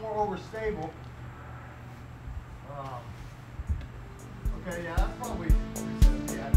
more overstable. Okay, yeah, that's probably, yeah.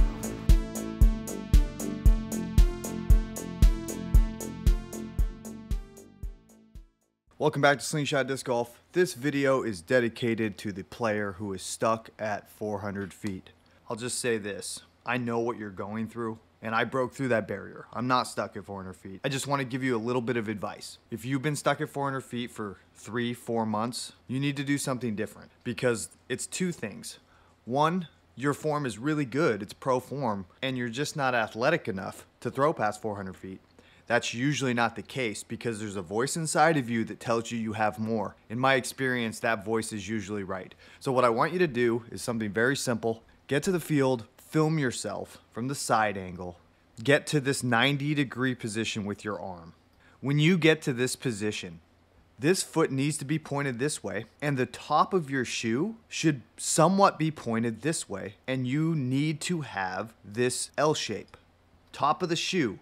Welcome back to Slingshot Disc Golf. This video is dedicated to the player who is stuck at 400 feet. I'll just say this, I know what you're going through, and I broke through that barrier. I'm not stuck at 400 feet. I just want to give you a little bit of advice. If you've been stuck at 400 feet for 3-4 months, you need to do something different, because it's two things. One, your form is really good, it's pro form, and you're just not athletic enough to throw past 400 feet. That's usually not the case because there's a voice inside of you that tells you you have more. In my experience, that voice is usually right. So what I want you to do is something very simple. Get to the field, film yourself from the side angle. Get to this 90-degree position with your arm. When you get to this position, this foot needs to be pointed this way, and the top of your shoe should somewhat be pointed this way, and you need to have this L shape. Top of the shoe,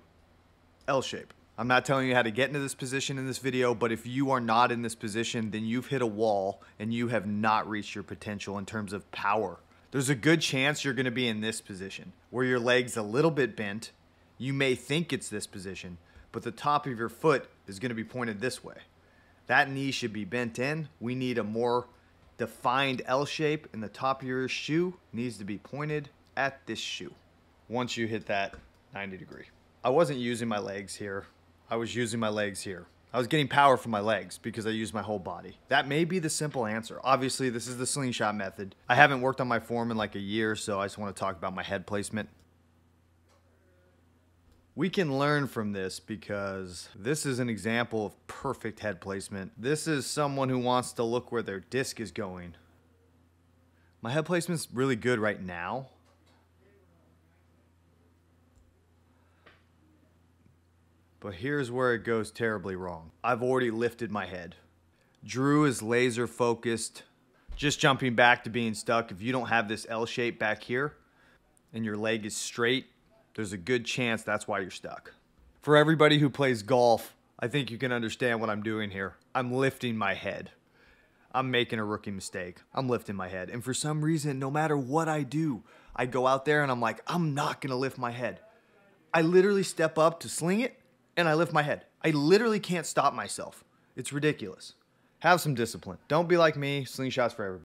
L shape. I'm not telling you how to get into this position in this video, but if you are not in this position, then you've hit a wall and you have not reached your potential in terms of power. There's a good chance you're going to be in this position, where your leg's a little bit bent. You may think it's this position, but the top of your foot is going to be pointed this way. That knee should be bent in. We need a more defined L shape, and the top of your shoe needs to be pointed at this shoe once you hit that 90 degree. I wasn't using my legs here. I was using my legs here. I was getting power from my legs because I used my whole body. That may be the simple answer. Obviously, this is the slingshot method. I haven't worked on my form in like a year, so I just want to talk about my head placement. We can learn from this because this is an example of perfect head placement. This is someone who wants to look where their disc is going. My head placement's really good right now. But here's where it goes terribly wrong. I've already lifted my head. Drew is laser focused. Just jumping back to being stuck. If you don't have this L shape back here and your leg is straight, there's a good chance that's why you're stuck. For everybody who plays golf, I think you can understand what I'm doing here. I'm lifting my head. I'm making a rookie mistake. I'm lifting my head. And for some reason, no matter what I do, I go out there and I'm like, I'm not gonna lift my head. I literally step up to sling it and I lift my head. I literally can't stop myself. It's ridiculous. Have some discipline. Don't be like me. Slingshots for everybody.